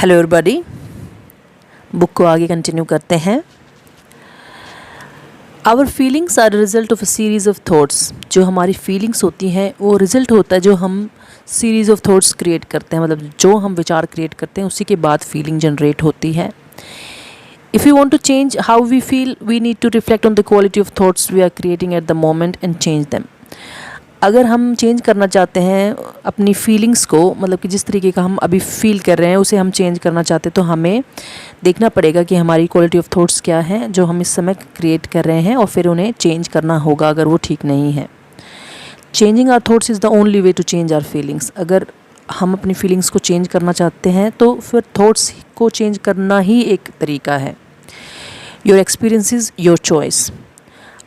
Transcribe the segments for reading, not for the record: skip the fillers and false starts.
Hello everybody, book को आगे continue करते हैं। Our feelings are result of a series of thoughts. जो हमारी फीलिंग्स होती हैं वो रिजल्ट होता है जो हम सीरीज़ ऑफ थॉट्स क्रिएट करते हैं, मतलब जो हम विचार क्रिएट करते हैं उसी के बाद फीलिंग जनरेट होती है। If you want to change how we feel, we need to reflect on the quality of thoughts we are creating at the moment and change them. अगर हम चेंज करना चाहते हैं अपनी फीलिंग्स को, मतलब कि जिस तरीके का हम अभी फील कर रहे हैं उसे हम चेंज करना चाहते हैं, तो हमें देखना पड़ेगा कि हमारी क्वालिटी ऑफ थॉट्स क्या है जो हम इस समय क्रिएट कर रहे हैं, और फिर उन्हें चेंज करना होगा अगर वो ठीक नहीं है। Changing our thoughts is the only way to change our feelings. अगर हम अपनी फीलिंग्स को चेंज करना चाहते हैं तो फिर थॉट्स को चेंज करना ही एक तरीका है। Your experiences your choice.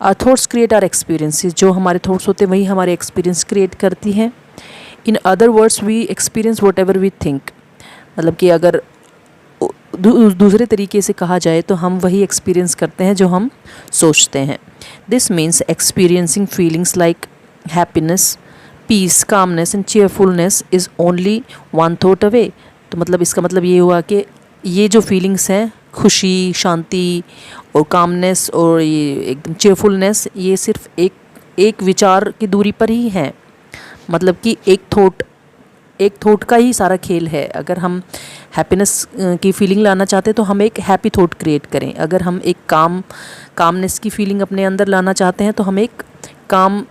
Our thoughts create our experiences. जो हमारे थॉट्स होते हैं वही हमारे एक्सपीरियंस क्रिएट करती हैं। In other words we experience whatever we think. मतलब कि अगर दूसरे तरीके से कहा जाए तो हम वही एक्सपीरियंस करते हैं जो हम सोचते हैं। This means experiencing feelings like happiness, peace, calmness and cheerfulness is only one thought away. तो मतलब इसका मतलब ये हुआ कि ये जो फीलिंग्स हैं, खुशी, शांति और कामनेस और ये एकदम चेयरफुलनेस, ये सिर्फ एक विचार की दूरी पर ही है। मतलब कि एक थॉट का ही सारा खेल है। अगर हम हैप्पीनेस की फीलिंग लाना चाहते हैं तो हम एक हैप्पी थॉट क्रिएट करें। अगर हम एक कामनेस की फीलिंग अपने अंदर लाना चाहते हैं तो हम एक काम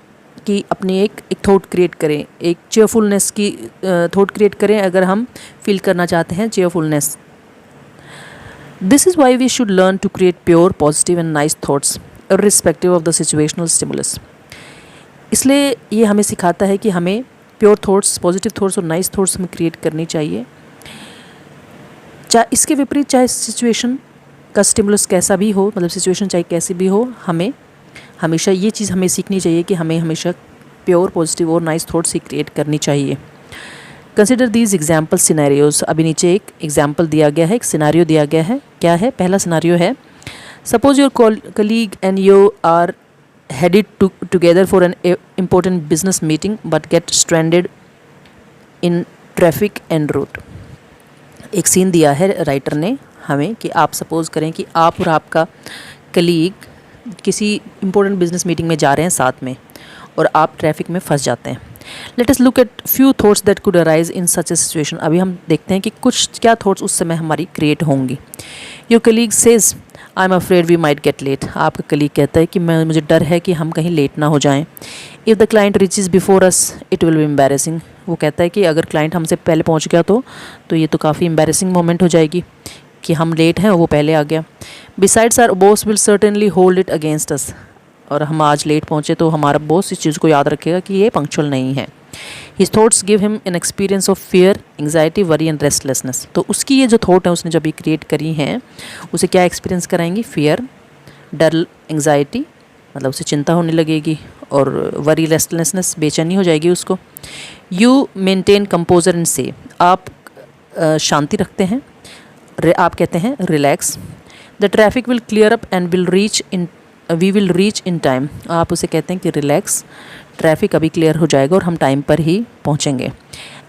की अपनी एक थॉट क्रिएट करें। एक चेयरफुलनेस की थॉट क्रिएट करें अगर हम फील करना चाहते हैं cheerfulness. This is why we should learn to create pure, positive and nice thoughts, irrespective of the situational stimulus. इसलिए ये हमें सिखाता है कि हमें प्योर थॉट्स, पॉजिटिव थॉट्स और नाइस थॉट्स हमें क्रिएट करनी चाहिए। चाहे इसके विपरीत, चाहे सिचुएशन का स्टिमुलस कैसा भी हो, मतलब सिचुएशन चाहे कैसी भी हो, हमें हमेशा ये चीज़ हमें सीखनी चाहिए कि हमें हमेशा प्योर, पॉजिटिव और नाइस थॉट्स ही क्रिएट करनी चाहिए। Consider these example scenarios. अभी नीचे एक एग्जाम्पल दिया गया है, एक सिनारियो दिया गया है। क्या है? पहला सिनारियो है, suppose your colleague and you are headed together for an important business meeting but get stranded in traffic and route. एक सीन दिया है राइटर ने हमें कि आप सपोज़ करें कि आप और आपका कलीग किसी इम्पोर्टेंट बिजनेस मीटिंग में जा रहे हैं साथ में, और आप ट्रैफिक में फंस जाते हैं। Let us look at few thoughts that could arise in such A situation. अभी हम देखते हैं कि कुछ क्या थॉट्स उस समय हमारी क्रिएट होंगी। Your colleague says I am afraid we might get late. आपका कलीग कहता है कि मुझे डर है कि हम कहीं लेट ना हो जाएं। If the client reaches before us it will be embarrassing. वो कहता है कि अगर क्लाइंट हमसे पहले पहुंच गया तो ये तो काफ़ी एम्बैरेसिंग मोमेंट हो जाएगी कि हम लेट हैं और वो पहले आ गया। Besides our boss will certainly hold it against us. और हम आज लेट पहुँचे तो हमारा बॉस इस चीज़ को याद रखेगा कि ये पंक्चुअल नहीं है। His thoughts give him an experience of fear, anxiety, worry and restlessness. तो उसकी ये जो थॉट है उसने जब ये क्रिएट करी हैं उसे क्या एक्सपीरियंस कराएंगी? फियर, डर, एंग्जाइटी, मतलब उसे चिंता होने लगेगी, और वरी, रेस्टलेसनेस, बेचैनी हो जाएगी उसको। यू मेंटेन कंपोजर एंड से। आप शांति रखते हैं, आप कहते हैं relax. The traffic will clear up and we will reach in time. आप उसे कहते हैं कि रिलैक्स, ट्रैफिक अभी क्लियर हो जाएगा और हम टाइम पर ही पहुंचेंगे।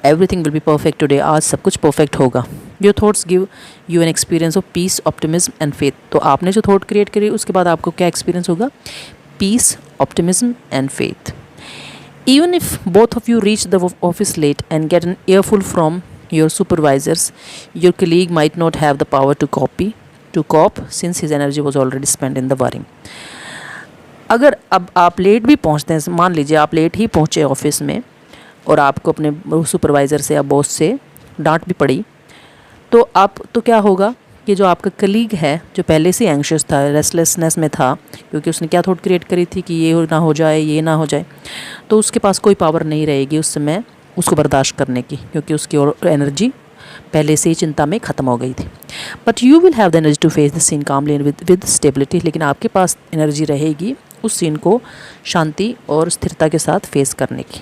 Everything will be perfect today. आज सब कुछ परफेक्ट होगा। Your thoughts give you an experience of peace, optimism and faith. तो आपने जो थॉट क्रिएट करी उसके बाद आपको क्या एक्सपीरियंस होगा? Peace, optimism and faith. Even if both of you reach the office late and get an earful from your supervisors, your colleague might not have the power to cope since his energy was already spend in the worrying. अगर अब आप late भी पहुंचते हैं, मान लीजिए आप late ही पहुंचे ऑफिस में और आपको अपने सुपरवाइज़र से या बॉस से डांट भी पड़ी, तो क्या होगा कि जो आपका कलीग है जो पहले से एंग्शियस था, रेस्टलेसनेस में था, क्योंकि उसने क्या थॉट क्रिएट करी थी कि ये ना हो जाए, ये ना हो जाए, तो उसके पास कोई पावर नहीं रहेगी उस समय उसको बर्दाश्त करने की, क्योंकि उसकी और एनर्जी पहले से ही चिंता में ख़त्म हो गई थी। But you will have the energy to face the scene calmly and with stability. लेकिन आपके पास एनर्जी रहेगी उस सीन को शांति और स्थिरता के साथ फेस करने की।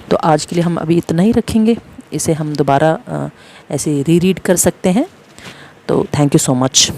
तो आज के लिए हम अभी इतना ही रखेंगे, इसे हम दोबारा ऐसे रीड कर सकते हैं। तो थैंक यू सो मच।